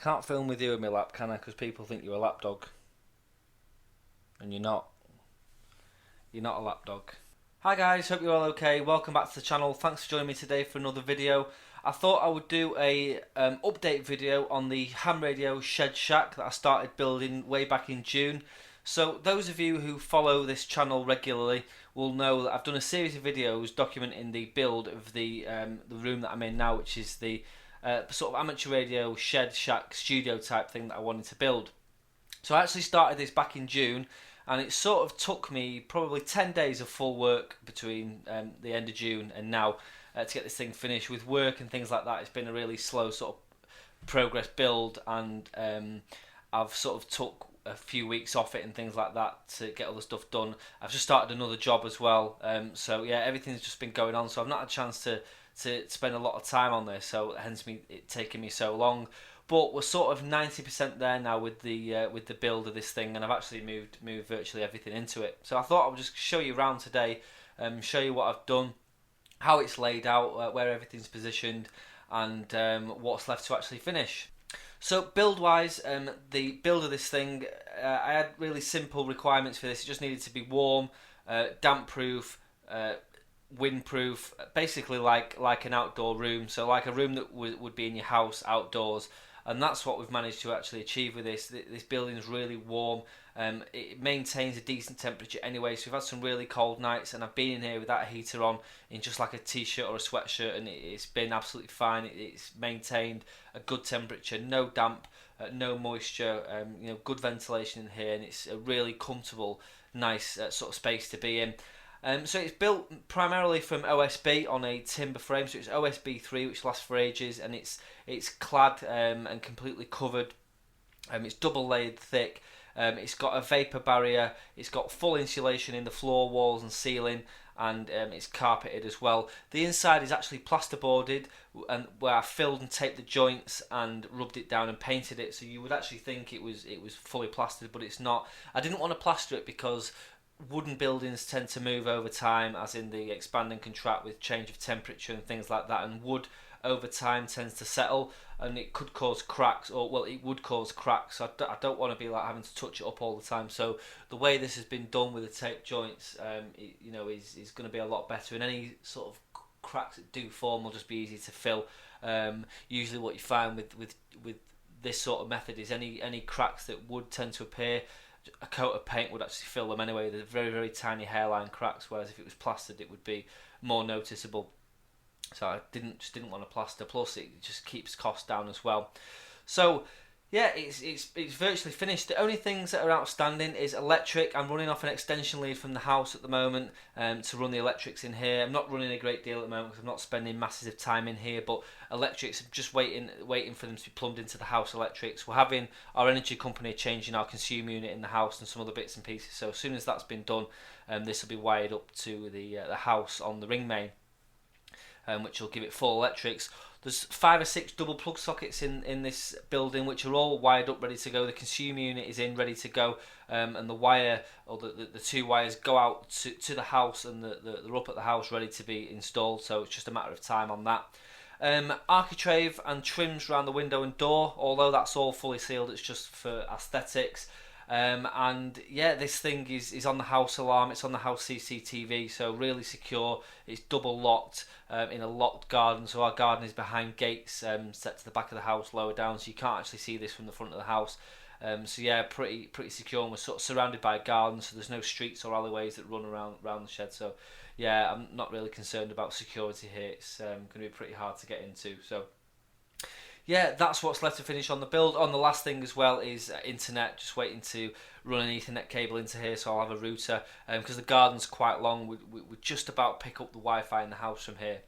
Can't film with you in my lap, can I? Because people think you're a lapdog. And you're not. You're not a lapdog. Hi guys, hope you're all okay. Welcome back to the channel. Thanks for joining me today for another video. I thought I would do a update video on the ham radio shed shack that I started building way back in June. So those of you who follow this channel regularly will know that I've done a series of videos documenting the build of the room that I'm in now, which is the sort of amateur radio shed shack studio type thing that I wanted to build. So I actually started this back in June, and it sort of took me probably 10 days of full work between the end of June and now to get this thing finished. With work and things like that, it's been a really slow sort of progress build, and I've sort of took a few weeks off it and things like that to get all the stuff done. I've just started another job as well, so yeah, everything's just been going on, so I've not had a chance to spend a lot of time on this, so hence it taking me so long. But we're sort of 90% there now with the build of this thing, and I've actually moved virtually everything into it. So I thought I would just show you around today, show you what I've done, how it's laid out, where everything's positioned, and what's left to actually finish. So build-wise, the build of this thing, I had really simple requirements for this. It just needed to be warm, damp-proof, windproof, basically like an outdoor room, so like a room that would be in your house outdoors. And that's what we've managed to actually achieve with this. This building is really warm. It maintains a decent temperature anyway, so we've had some really cold nights, and I've been in here without a heater on, in just like a t-shirt or a sweatshirt, and it's been absolutely fine. It's maintained a good temperature, no damp, no moisture, you know, good ventilation in here, and it's a really comfortable, nice sort of space to be in. So it's built primarily from OSB on a timber frame, so it's OSB 3, which lasts for ages, and it's clad and completely covered. It's double layered thick. It's got a vapour barrier. It's got full insulation in the floor, walls and ceiling, and it's carpeted as well. The inside is actually plasterboarded, and where I filled and taped the joints and rubbed it down and painted it, so you would actually think it was fully plastered, but it's not. I didn't want to plaster it because wooden buildings tend to move over time, as in the expand and contract with change of temperature and things like that, and wood over time tends to settle, and it could cause cracks, or well, it would cause cracks. So I don't want to be like having to touch it up all the time. So the way this has been done with the tape joints, you know, is going to be a lot better, and any sort of cracks that do form will just be easy to fill. Usually what you find with this sort of method is any cracks that would tend to appear, a coat of paint would actually fill them anyway. They're very, very tiny hairline cracks, whereas if it was plastered it would be more noticeable. So I just didn't want to plaster, plus it just keeps costs down as well. So yeah, it's virtually finished. The only things that are outstanding is electric. I'm running off an extension lead from the house at the moment to run the electrics in here. I'm not running a great deal at the moment because I'm not spending masses of time in here, but electrics, I'm just waiting for them to be plumbed into the house electrics. We're having our energy company changing our consumer unit in the house and some other bits and pieces, so as soon as that's been done, this will be wired up to the house on the ring main, which will give it full electrics. There's 5 or 6 double plug sockets in this building, which are all wired up, ready to go. The consumer unit is in, ready to go, and the wire, or the 2 wires, go out to the house, and they're up at the house ready to be installed, so it's just a matter of time on that. Architrave and trims around the window and door, although that's all fully sealed, it's just for aesthetics. And yeah, this thing is on the house alarm, it's on the house CCTV, so really secure. It's double locked in a locked garden, so our garden is behind gates set to the back of the house lower down, so you can't actually see this from the front of the house. So yeah, pretty secure, and we're sort of surrounded by a garden, so there's no streets or alleyways that run around the shed. So yeah, I'm not really concerned about security here. It's going to be pretty hard to get into. So yeah, that's what's left to finish on the build. On the last thing as well is internet, just waiting to run an Ethernet cable into here, so I'll have a router, because the garden's quite long. We just about pick up the Wi-Fi in the house from here,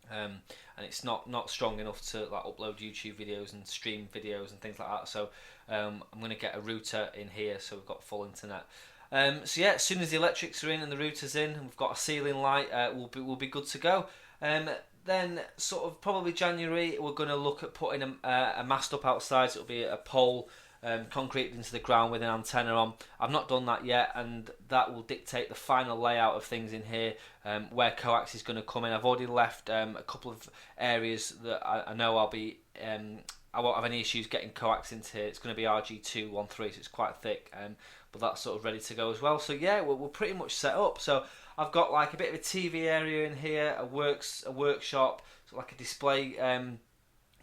and it's not strong enough to like upload YouTube videos and stream videos and things like that, so I'm going to get a router in here so we've got full internet. So yeah, as soon as the electrics are in and the router's in and we've got a ceiling light, we'll be good to go. Then sort of probably January, we're going to look at putting a mast up outside, so it'll be a pole concreted into the ground with an antenna on. I've not done that yet, and that will dictate the final layout of things in here, where coax is going to come in. I've already left a couple of areas that I know I'll be I won't have any issues getting coax into here. It's going to be RG213, so it's quite thick, but that's sort of ready to go as well. So yeah, we're pretty much set up. So I've got like a bit of a TV area in here, a workshop, so like a display, a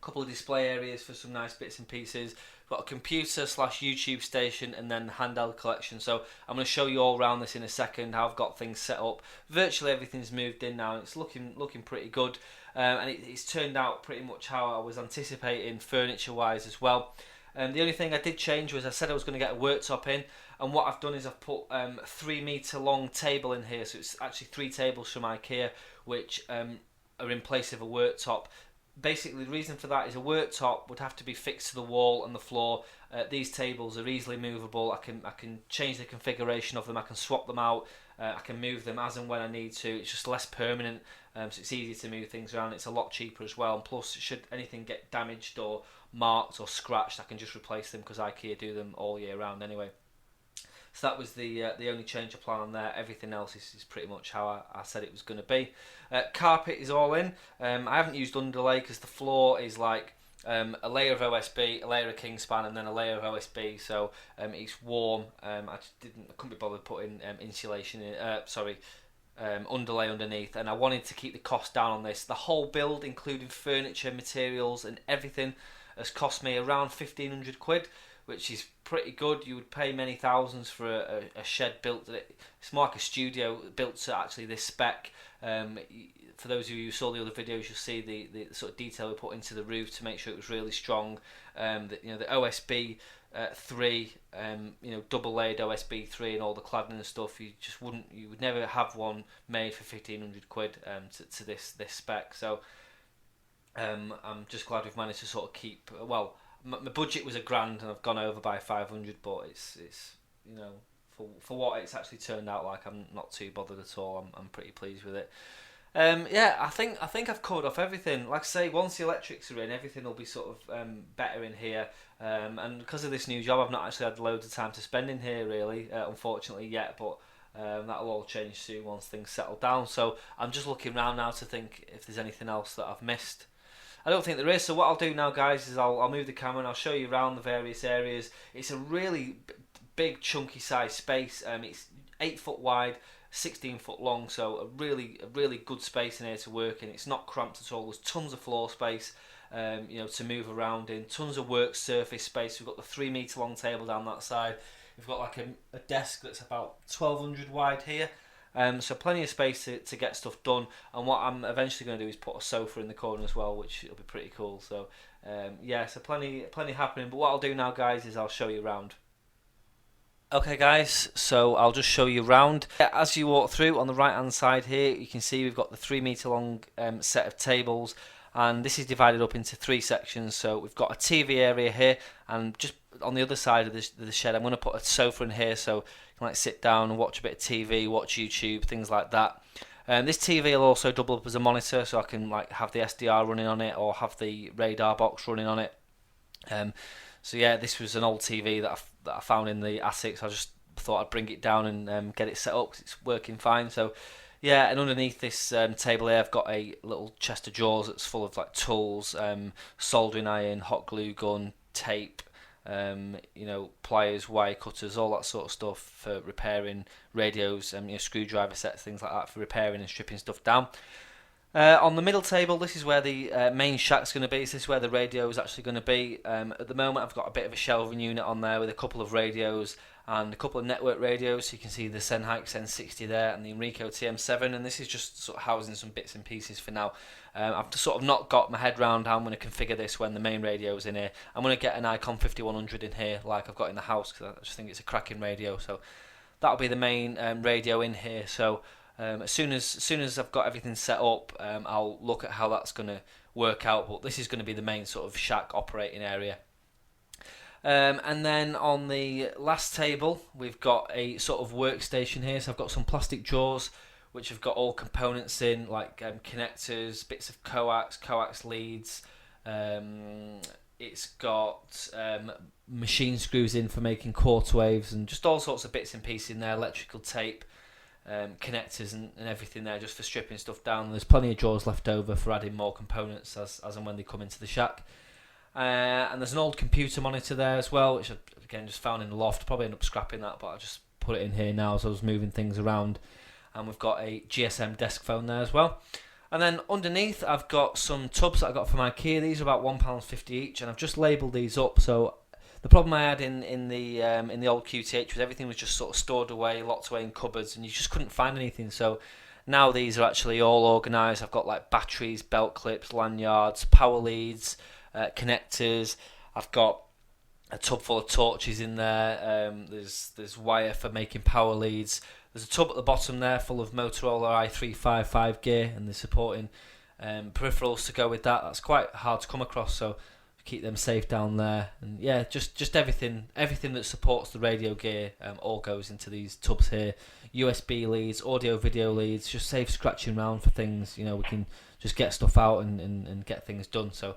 couple of display areas for some nice bits and pieces. Got a computer / YouTube station, and then the handheld collection. So I'm going to show you all around this in a second, how I've got things set up. Virtually everything's moved in now, and it's looking pretty good. And it's turned out pretty much how I was anticipating, furniture wise as well. The only thing I did change was I said I was going to get a worktop in, and what I've done is I've put a 3 metre long table in here. So it's actually 3 tables from IKEA, which are in place of a worktop. Basically, the reason for that is a worktop would have to be fixed to the wall and the floor. These tables are easily movable. I can change the configuration of them. I can swap them out. I can move them as and when I need to. It's just less permanent, so it's easier to move things around. It's a lot cheaper as well. And plus, should anything get damaged or marked or scratched, I can just replace them because IKEA do them all year round anyway. So that was the only change of plan on there. Everything else is pretty much how I said it was going to be. Carpet is all in. I haven't used underlay because the floor is like a layer of OSB, a layer of Kingspan, and then a layer of OSB. So it's warm. I couldn't be bothered putting insulation in. Underlay underneath, and I wanted to keep the cost down on this. The whole build, including furniture, materials, and everything, has cost me around £1,500, which is pretty good. You would pay many thousands for a shed built. It's more like a studio built to actually this spec. For those of you who saw the other videos, you'll see the sort of detail we put into the roof to make sure it was really strong. The OSB 3, double layered OSB 3 and all the cladding and stuff. You would never have one made for £1,500 to this spec. So I'm just glad we've managed to sort of keep. Well, my budget was £1,000 and I've gone over by 500, but it's for what it's actually turned out like, I'm not too bothered at all. I'm pretty pleased with it. I think I've covered off everything. Like I say, once the electrics are in, everything will be sort of better in here. And because of this new job, I've not actually had loads of time to spend in here really, unfortunately yet. But that'll all change soon once things settle down. So I'm just looking around now to think if there's anything else that I've missed. I don't think there is. So what I'll do now, guys, is I'll move the camera and I'll show you around the various areas. It's a really big, chunky size space. It's 8 foot wide, 16 foot long, so a really good space in here to work in. It's not cramped at all. There's tons of floor space, to move around in. Tons of work surface space. We've got the 3 metre long table down that side. We've got like a desk that's about 1200 wide here. So plenty of space to get stuff done. And what I'm eventually going to do is put a sofa in the corner as well, which will be pretty cool. So so plenty happening. But what I'll do now, guys, is I'll show you around. Okay guys, so I'll just show you around. As you walk through, on the right hand side here, you can see we've got the 3 metre long set of tables, and this is divided up into 3 sections. So we've got a TV area here, and just on the other side of the shed I'm going to put a sofa in here so you can like sit down and watch a bit of TV, watch YouTube, things like that. This TV will also double up as a monitor, so I can like have the SDR running on it or have the radar box running on it. So yeah, this was an old TV that I found in the attic, so I just thought I'd bring it down and get it set up because it's working fine. So yeah, and underneath this table here I've got a little chest of drawers that's full of like tools, soldering iron, hot glue gun, tape, pliers, wire cutters, all that sort of stuff for repairing radios, screwdriver sets, things like that for repairing and stripping stuff down. On the middle table, this is where the main shack's going to be. This is where the radio is actually going to be. At the moment, I've got a bit of a shelving unit on there with a couple of radios and a couple of network radios. So you can see the Senhike N60 there and the Enrico TM7. And this is just sort of housing some bits and pieces for now. I've sort of not got my head around how I'm going to configure this when the main radio's in here. I'm going to get an Icon 5100 in here like I've got in the house because I just think it's a cracking radio. So that'll be the main radio in here. So as soon as I've got everything set up, I'll look at how that's going to work out. But this is going to be the main sort of shack operating area. And then on the last table, we've got a sort of workstation here. So I've got some plastic drawers, which have got all components in, like connectors, bits of coax leads. It's got machine screws in for making quarter waves and just all sorts of bits and pieces in there, electrical tape. Connectors and everything there just for stripping stuff down. There's plenty of drawers left over for adding more components as and when they come into the shack. And there's an old computer monitor there as well, which I again just found in the loft. Probably end up scrapping that, but I just put it in here now as I was moving things around. And we've got a GSM desk phone there as well. And then underneath I've got some tubs that I got from IKEA. These are about £1.50 each, and I've just labelled these up. So the problem I had in the old QTH was everything was just sort of stored away, locked away in cupboards, and you just couldn't find anything. So now these are actually all organised. I've got like batteries, belt clips, lanyards, power leads, connectors. I've got a tub full of torches in there. There's wire for making power leads. There's a tub at the bottom there full of Motorola i355 gear, and the supporting peripherals to go with that. That's quite hard to come across, so keep them safe down there. And yeah, just everything that supports the radio gear all goes into these tubs here. USB leads, audio video leads, just save scratching around for things. We can just get stuff out and get things done. So.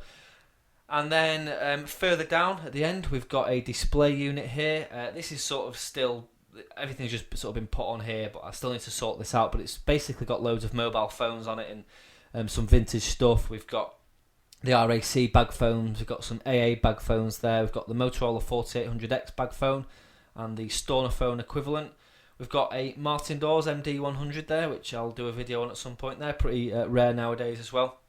And then further down at the end, we've got a display unit here. This is sort of still, everything's just sort of been put on here, but I still need to sort this out. But it's basically got loads of mobile phones on it and some vintage stuff. We've got the RAC bag phones, we've got some AA bag phones there. We've got the Motorola 4800X bag phone and the Storner phone equivalent. We've got a Martin Dawes MD100 there, which I'll do a video on at some point there. Pretty rare nowadays as well.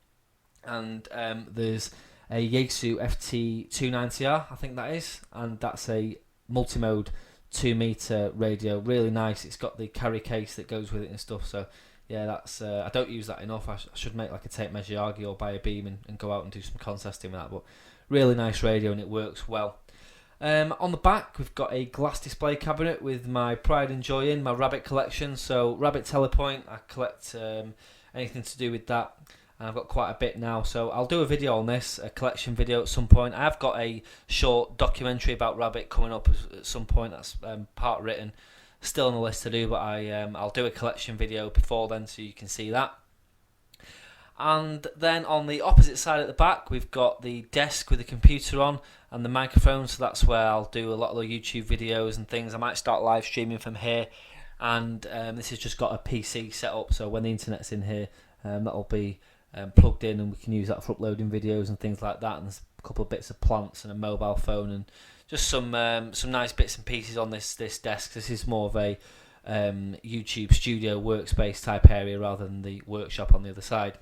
And there's a Yaesu FT290R, I think that is, and that's a multi-mode 2-meter radio, really nice. It's got the carry case that goes with it and stuff, so yeah, that's I don't use that enough. I should make like a tape measure Yagi or buy a beam and go out and do some contesting with that, but really nice radio and it works well. On the back we've got a glass display cabinet with my pride and joy in, my rabbit collection. So rabbit telepoint, I collect anything to do with that. I've got quite a bit now, so I'll do a video on this, a collection video at some point. I've got a short documentary about rabbit coming up at some point. That's part written, still on the list to do, but I'll do a collection video before then so you can see that. And then on the opposite side at the back, we've got the desk with the computer on and the microphone, so that's where I'll do a lot of the YouTube videos and things. I might start live streaming from here, and this has just got a PC set up, so when the internet's in here, that'll be plugged in and we can use that for uploading videos and things like that. And there's a couple of bits of plants and a mobile phone and just some nice bits and pieces on this desk. This is more of a YouTube studio workspace type area rather than the workshop on the other side.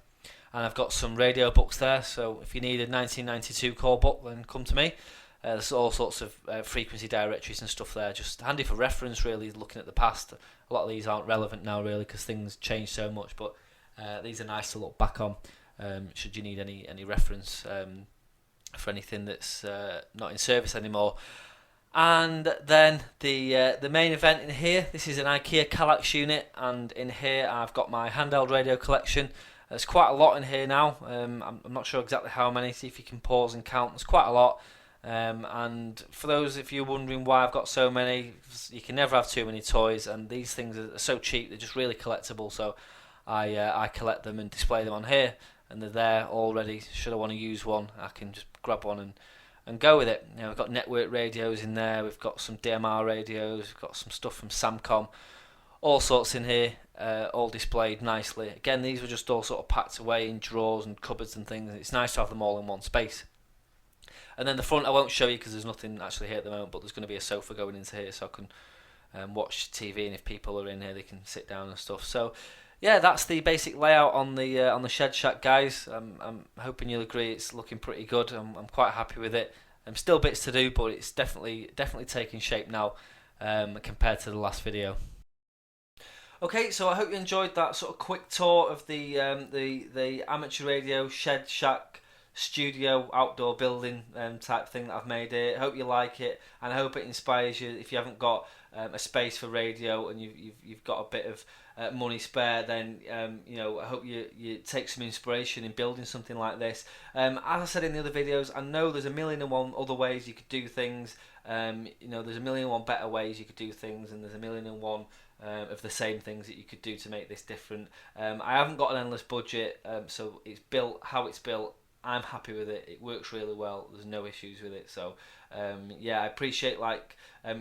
And I've got some radio books there, so if you need a 1992 call book, then come to me. There's all sorts of frequency directories and stuff there, just handy for reference really, looking at the past. A lot of these aren't relevant now really because things change so much, but these are nice to look back on should you need any reference for anything that's not in service anymore. And then the main event in here, this is an IKEA Kallax unit, and in here I've got my handheld radio collection. There's quite a lot in here now. I'm not sure exactly how many, see if you can pause and count. There's quite a lot. And for those if you're wondering why I've got so many, you can never have too many toys, and these things are so cheap, they're just really collectible, so I collect them and display them on here, and they're there already. Should I want to use one, I can just grab one and go with it. We've got network radios in there, we've got some DMR radios, we've got some stuff from Samcom, all sorts in here, all displayed nicely. Again, these were just all sort of packed away in drawers and cupboards and things. It's nice to have them all in one space. And then the front I won't show you because there's nothing actually here at the moment, but there's going to be a sofa going into here so I can watch TV, and if people are in here they can sit down and stuff. So yeah, that's the basic layout on the Shed Shack, guys. I'm hoping you'll agree it's looking pretty good. I'm quite happy with it. Still bits to do, but it's definitely taking shape now compared to the last video. Okay, so I hope you enjoyed that sort of quick tour of the amateur radio Shed Shack studio outdoor building type thing that I've made here. I hope you like it, and I hope it inspires you if you haven't got a space for radio and you've got a bit of money spare, then I hope you take some inspiration in building something like this. As I said in the other videos, I know there's a million and one other ways you could do things. There's a million and one better ways you could do things, and there's a million and one of the same things that you could do to make this different. I haven't got an endless budget, so it's built how it's built. I'm happy with it. It works really well. There's no issues with it. So I appreciate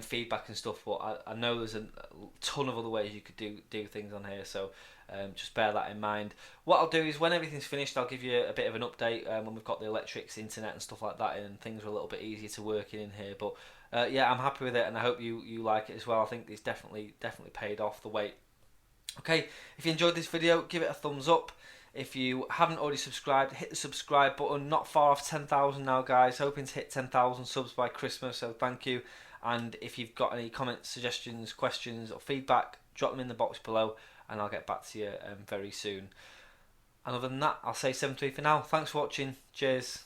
feedback and stuff, but I know there's a ton of other ways you could do things on here. So Just bear that in mind. What I'll do is when everything's finished, I'll give you a bit of an update when we've got the electrics, internet and stuff like that in, and things are a little bit easier to work in here. But yeah, I'm happy with it, and I hope you like it as well. I think it's definitely paid off the wait. Okay, if you enjoyed this video, give it a thumbs up. If you haven't already subscribed, hit the subscribe button. Not far off 10,000 now, guys. Hoping to hit 10,000 subs by Christmas, so thank you. And if you've got any comments, suggestions, questions or feedback, drop them in the box below and I'll get back to you very soon. And other than that, I'll say 7-3 for now. Thanks for watching. Cheers.